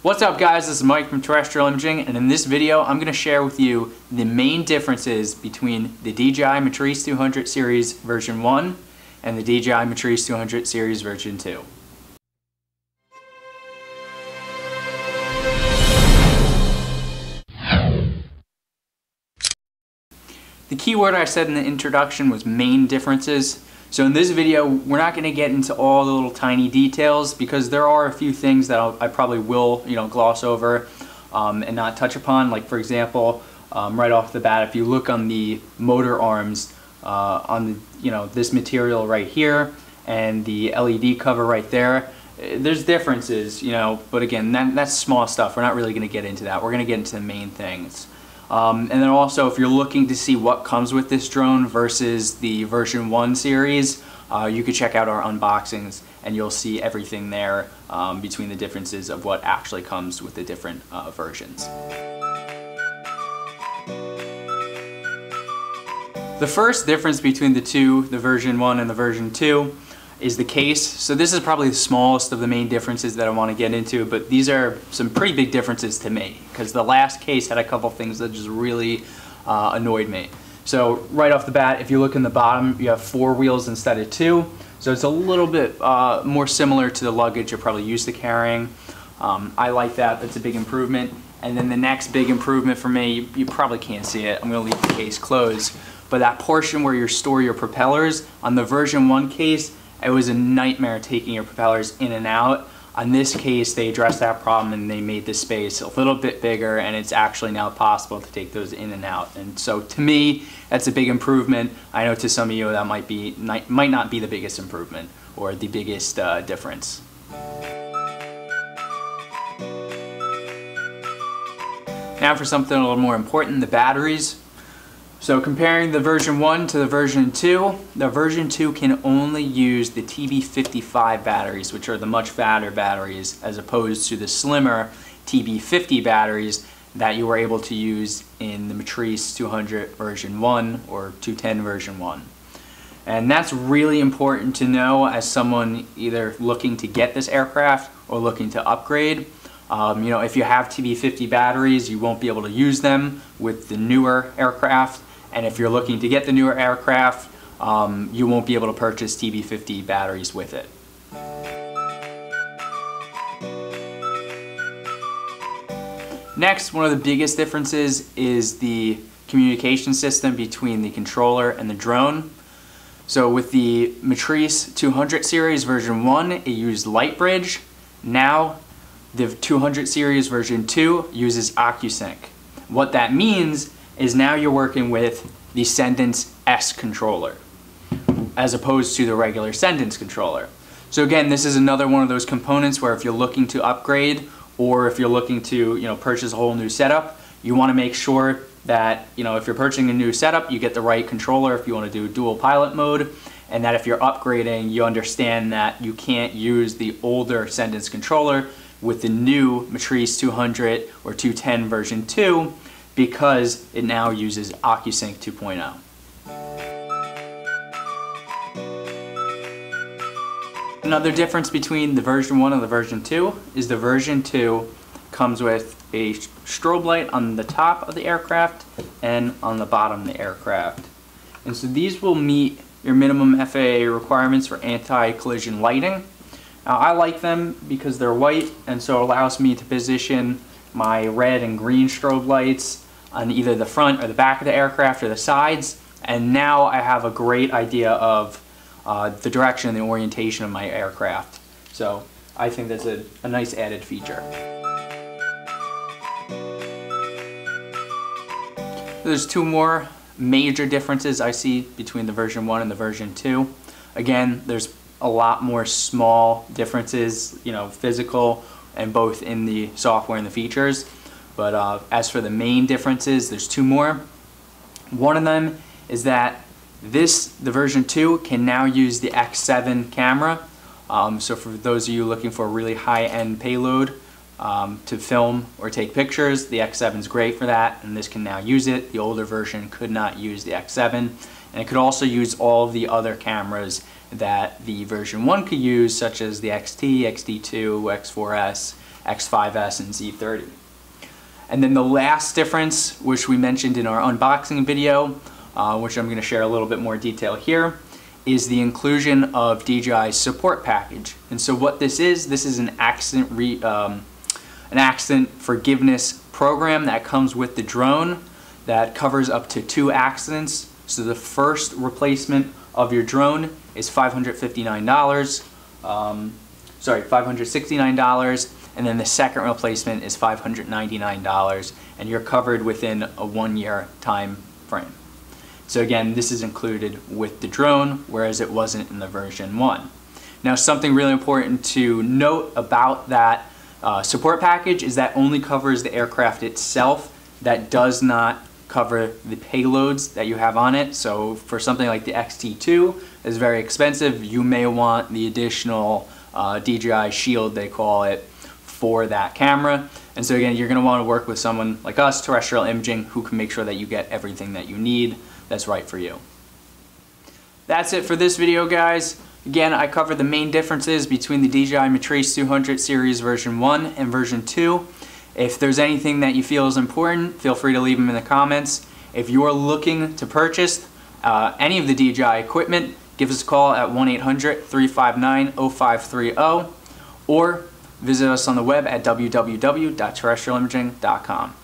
What's up guys, this is Mike from Terrestrial Imaging, and in this video I'm going to share with you the main differences between the DJI Matrice 200 series version 1 and the DJI Matrice 200 series version 2. The key word I said in the introduction was main differences. So in this video, we're not going to get into all the little tiny details because there are a few things that I probably will, gloss over and not touch upon. Like for example, right off the bat, if you look on the motor arms on the, this material right here and the LED cover right there, there's differences, but again, that's small stuff. We're not really going to get into that. We're going to get into the main things. And then also, if you're looking to see what comes with this drone versus the version 1 series, you could check out our unboxings and you'll see everything there between the differences of what actually comes with the different versions. The first difference between the two, the version 1 and the version 2, is the case. So this is probably the smallest of the main differences that I want to get into, but these are some pretty big differences to me because the last case had a couple things that just really annoyed me. So right off the bat, if you look in the bottom, you have 4 wheels instead of 2, so it's a little bit more similar to the luggage you're probably used to carrying. I like that. That's a big improvement. And then the next big improvement for me, you probably can't see it, I'm going to leave the case closed, but that portion where you store your propellers, on the version 1 case, it was a nightmare taking your propellers in and out. On this case, they addressed that problem and they made the space a little bit bigger, and it's actually now possible to take those in and out. And so to me, that's a big improvement. I know to some of you that might not be the biggest improvement or the biggest difference. Now for something a little more important, the batteries. So comparing the version 1 to the version 2, the version 2 can only use the TB55 batteries, which are the much fatter batteries, as opposed to the slimmer TB50 batteries that you were able to use in the Matrice 200 version 1 or 210 version 1. And that's really important to know as someone either looking to get this aircraft or looking to upgrade. If you have TB50 batteries, you won't be able to use them with the newer aircraft. And if you're looking to get the newer aircraft, you won't be able to purchase TB50 batteries with it. Next, one of the biggest differences is the communication system between the controller and the drone. So with the Matrice 200 series version 1, it used LightBridge. Now, the 200 series version 2 uses OcuSync. What that means is now you're working with the Sendence S controller as opposed to the regular Sendence controller. So again, this is another one of those components where if you're looking to upgrade or if you're looking to purchase a whole new setup, you want to make sure that if you're purchasing a new setup, you get the right controller if you want to do dual pilot mode, and that if you're upgrading, you understand that you can't use the older Sendence controller with the new Matrice 200 or 210 version 2 because it now uses OcuSync 2.0. Another difference between the version 1 and the version 2 is the version 2 comes with a strobe light on the top of the aircraft and on the bottom of the aircraft. And so these will meet your minimum FAA requirements for anti-collision lighting. Now, I like them because they're white, and so it allows me to position my red and green strobe lights on either the front or the back of the aircraft or the sides, and now I have a great idea of the direction and the orientation of my aircraft. So I think that's a nice added feature. There's 2 more major differences I see between the version 1 and the version 2. Again, there's a lot more small differences, physical and both in the software and the features. But as for the main differences, there's 2 more. One of them is that the version 2 can now use the X7 camera. So for those of you looking for a really high-end payload to film or take pictures, the X7 is great for that, and this can now use it. The older version could not use the X7, and it could also use all of the other cameras that the version 1 could use, such as the XT, XT2, X4S, X5S and Z30. And then the last difference, which we mentioned in our unboxing video, which I'm going to share a little bit more detail here, is the inclusion of DJI's support package. And so what this is an accident forgiveness program that comes with the drone that covers up to 2 accidents. So the first replacement of your drone is $569, $569, and then the second replacement is $599, and you're covered within a 1-year time frame. So again, this is included with the drone, whereas it wasn't in the version 1. Now, something really important to note about that support package is that only covers the aircraft itself. That does not cover the payloads that you have on it. So for something like the XT2 is very expensive, you may want the additional DJI shield, they call it, for that camera. And so again, you're going to want to work with someone like us, Terrestrial Imaging, who can make sure that you get everything that you need that's right for you. That's it for this video, guys. Again, I covered the main differences between the DJI Matrice 200 series version 1 and version 2. If there's anything that you feel is important, feel free to leave them in the comments. If you're looking to purchase any of the DJI equipment, give us a call at 1-800-359-0530 or visit us on the web at www.terrestrialimaging.com.